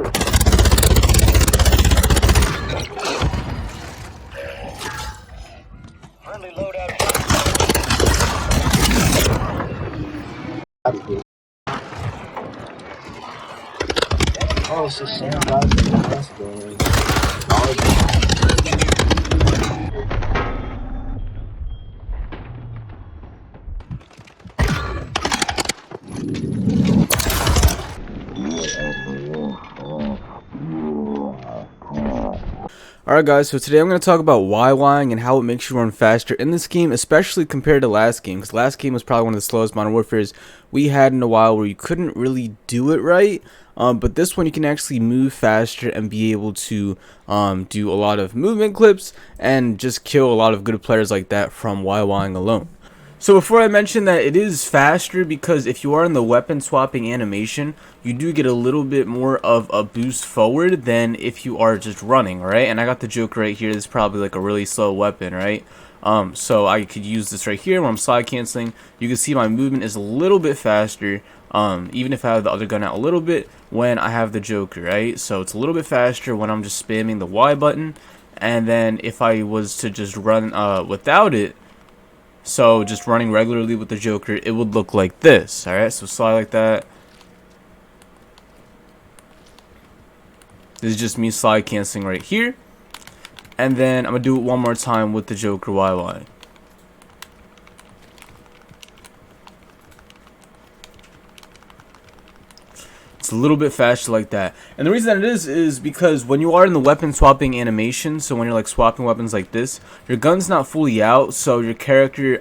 Friendly loadout. Oh, it's the same guys in the last game. Alright guys, so today I'm going to talk about YYing and how it makes you run faster in this game, especially compared to last game, because last game was probably one of the slowest Modern Warfares we had in a while where you couldn't really do it right, but this one you can actually move faster and be able to do a lot of movement clips and just kill a lot of good players like that from YYing alone. So before I mention that it is faster, because if you are in the weapon swapping animation, you do get a little bit more of a boost forward than if you are just running, right? And I got the joke right here. This is probably like a really slow weapon, right? So I could use this right here when I'm slide canceling. You can see my movement is a little bit faster, even if I have the other gun out a little bit when I have the Joker, right? So it's a little bit faster when I'm just spamming the Y button. And then if I was to just run without it, so just running regularly with the Joker, it would look like this. Alright, so slide like that. This is just me slide canceling right here. And then I'm going to do it one more time with the Joker YY. It's a little bit faster like that. And the reason that it is because when you are in the weapon swapping animation, so when you're like swapping weapons like this, your gun's not fully out, so your character,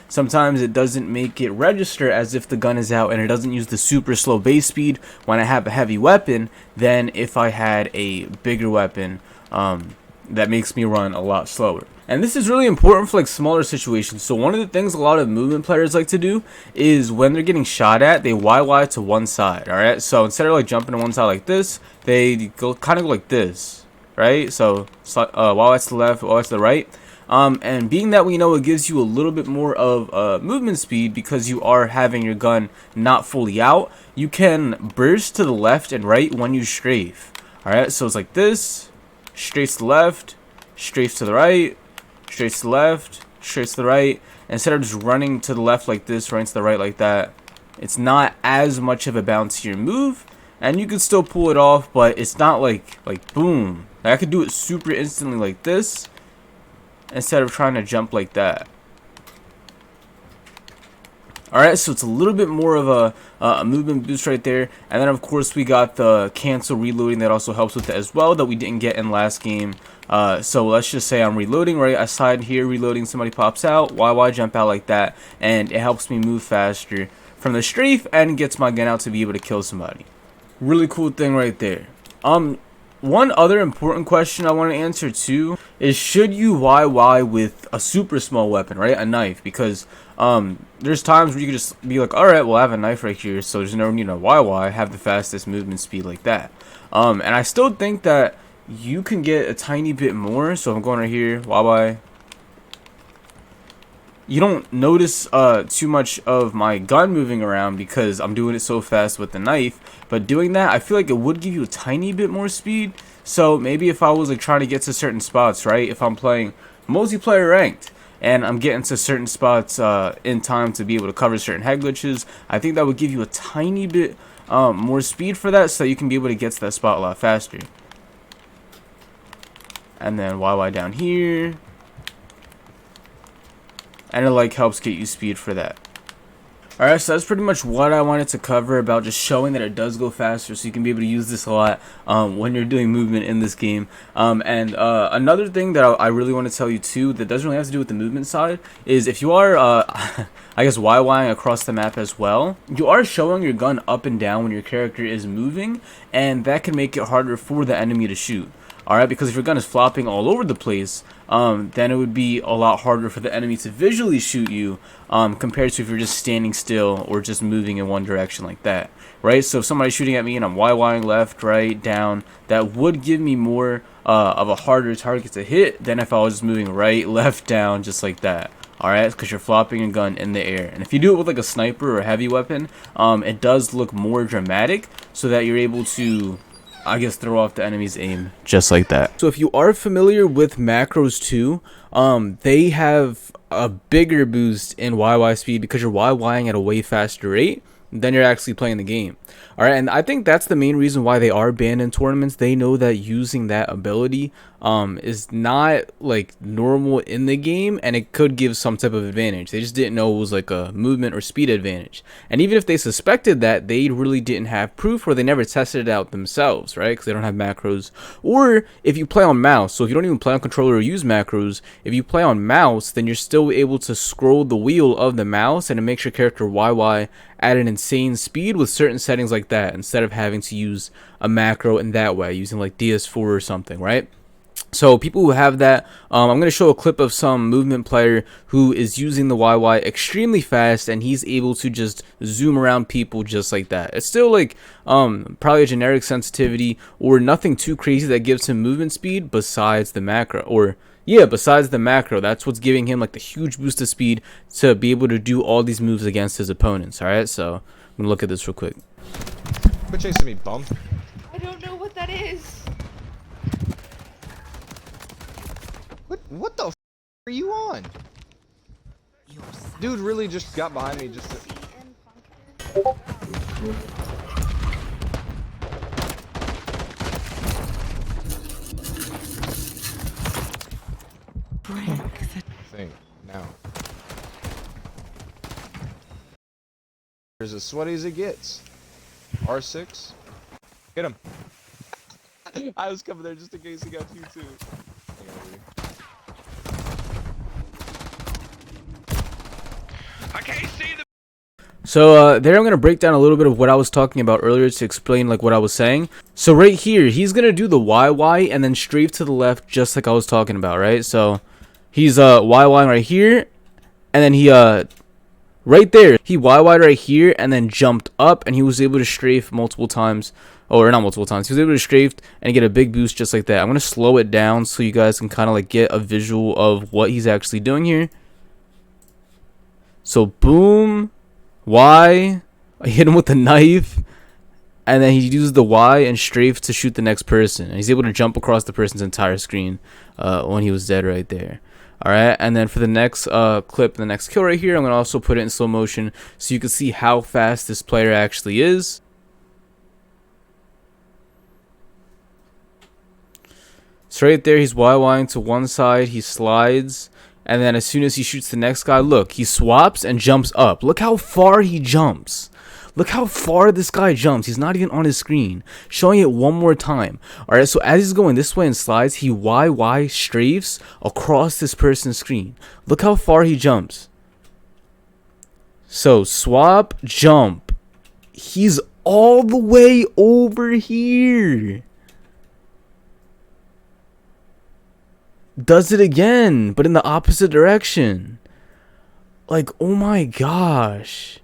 sometimes it doesn't make it register as if the gun is out, and it doesn't use the super slow base speed when I have a heavy weapon than if I had a bigger weapon that makes me run a lot slower. And this is really important for like smaller situations. So one of the things a lot of movement players like to do is when they're getting shot at, they YY to one side. Alright, so instead of like jumping to one side like this, they go kind of like this, right? So YY to the left, YY to the right. And being that we know it gives you a little bit more of movement speed because you are having your gun not fully out, you can burst to the left and right when you strafe. Alright, so it's like this, straight to the left, strafe to the right, straight to the left, straight to the right. Instead of just running to the left like this, running to the right like that, it's not as much of a bouncier move, and you can still pull it off, but it's not like boom. Like I could do it super instantly like this instead of trying to jump like that. Alright, so it's a little bit more of a movement boost right there. And then of course we got the cancel reloading that also helps with that as well, that we didn't get in last game. So let's just say I'm reloading, right? I slide here, reloading, somebody pops out, YY jump out like that, and it helps me move faster from the strafe and gets my gun out to be able to kill somebody. Really cool thing right there. One other important question I want to answer too is, should you YY with a super small weapon, right? A knife, because there's times where you could just be like, alright, well I have a knife right here, so there's no need to YY, have the fastest movement speed like that. And I still think that you can get a tiny bit more, so I'm going right here, YY. You don't notice too much of my gun moving around because I'm doing it so fast with the knife, but doing that, I feel like it would give you a tiny bit more speed. So maybe if I was like trying to get to certain spots, right, if I'm playing multiplayer ranked and I'm getting to certain spots in time to be able to cover certain head glitches, I think that would give you a tiny bit more speed for that, so that you can be able to get to that spot a lot faster. And then YY down here, and it like helps get you speed for that. Alright, so that's pretty much what I wanted to cover about just showing that it does go faster, so you can be able to use this a lot when you're doing movement in this game. And another thing that I really want to tell you too, that doesn't really have to do with the movement side, is if you are I guess YYing across the map as well, you are showing your gun up and down when your character is moving, and that can make it harder for the enemy to shoot. Alright, because if your gun is flopping all over the place, then it would be a lot harder for the enemy to visually shoot you compared to if you're just standing still or just moving in one direction like that. Right, so if somebody's shooting at me and I'm YYing left, right, down, that would give me more of a harder target to hit than if I was just moving right, left, down, just like that. Alright, because you're flopping your gun in the air. And if you do it with like a sniper or a heavy weapon, it does look more dramatic, so that you're able to I guess, throw off the enemy's aim just like that. So if you are familiar with macros too, they have a bigger boost in YY speed because you're YYing at a way faster rate than you're actually playing the game. All right, and I think that's the main reason why they are banned in tournaments. They know that using that ability is not like normal in the game, and it could give some type of advantage. They just didn't know it was like a movement or speed advantage. And even if they suspected that, they really didn't have proof, or they never tested it out themselves, right? Because they don't have macros. Or if you play on mouse, so if you don't even play on controller or use macros, if you play on mouse, then you're still able to scroll the wheel of the mouse and it makes your character YY at an insane speed with certain settings like that, instead of having to use a macro in that way, using like DS4 or something, right? So people who have that, I'm going to show a clip of some movement player who is using the YY extremely fast, and he's able to just zoom around people just like that. It's still like probably a generic sensitivity or nothing too crazy that gives him movement speed besides the macro, or yeah, besides the macro. That's what's giving him like the huge boost of speed to be able to do all these moves against his opponents. All right, so I'm gonna look at this real quick. Quit chasing me, bum. I don't know what that is. What the f are you on? Dude really just got behind me just to... thing now. There's as sweaty as it gets. R6. Get him. I was coming there just in case he got you too. I can't see the. So there I'm going to break down a little bit of what I was talking about earlier to explain like what I was saying. So right here, he's going to do the YY and then strafe to the left just like I was talking about, right? So he's YYing right here, and then he right there, he YY'd right here and then jumped up, and he was able to strafe multiple times, or not multiple times, he was able to strafe and get a big boost just like that. I'm going to slow it down so you guys can kind of like get a visual of what he's actually doing here. So boom, Y, I hit him with the knife, and then he uses the Y and strafe to shoot the next person, and he's able to jump across the person's entire screen when he was dead right there. Alright, and then for the next clip, the next kill right here, I'm going to also put it in slow motion so you can see how fast this player actually is. So right there, he's YYing to one side, he slides, and then as soon as he shoots the next guy, look, he swaps and jumps up. Look how far he jumps. Look how far this guy jumps. He's not even on his screen. Showing it one more time. Alright, so as he's going this way and slides, he YY strafes across this person's screen. Look how far he jumps. So, swap, jump. He's all the way over here. Does it again, but in the opposite direction. Like, oh my gosh.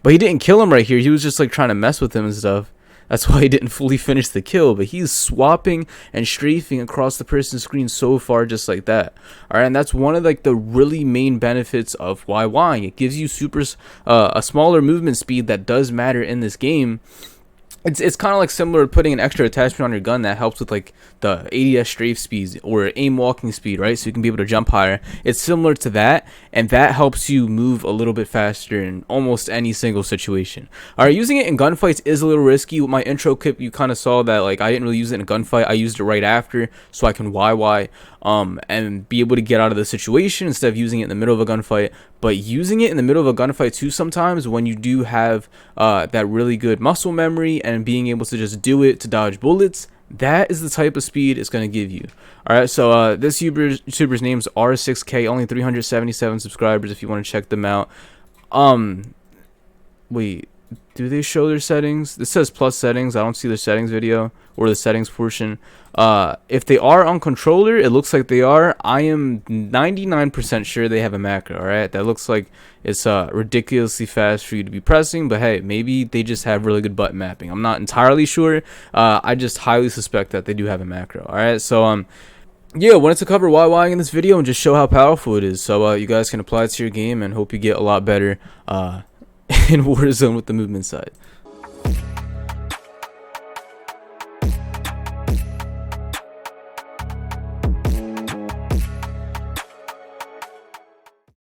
But he didn't kill him right here. He was just like trying to mess with him and stuff. That's why he didn't fully finish the kill. But he's swapping and strafing across the person's screen so far just like that. Alright, and that's one of like the really main benefits of YYing. It gives you a smaller movement speed that does matter in this game. It's kind of like similar to putting an extra attachment on your gun that helps with like the ADS strafe speeds or aim walking speed, right? So you can be able to jump higher. It's similar to that, and that helps you move a little bit faster in almost any single situation. All right, using it in gunfights is a little risky. With my intro clip, you kind of saw that like I didn't really use it in a gunfight. I used it right after so I can YY and be able to get out of the situation instead of using it in the middle of a gunfight. But using it in the middle of a gunfight too sometimes, when you do have that really good muscle memory and being able to just do it to dodge bullets, that is the type of speed it's going to give you. Alright, so this YouTuber's name's R6K, only 377 subscribers if you want to check them out. Wait, do they show their settings? This says plus settings. I don't see the settings video or the settings portion. If they are on controller, it looks like they are. I am 99% sure they have a macro. Alright, that looks like it's ridiculously fast for you to be pressing, but hey, maybe they just have really good button mapping. I'm not entirely sure. I just highly suspect that they do have a macro. Alright, so yeah, wanted to cover YYing in this video and just show how powerful it is, so you guys can apply it to your game and hope you get a lot better in Warzone with the movement side.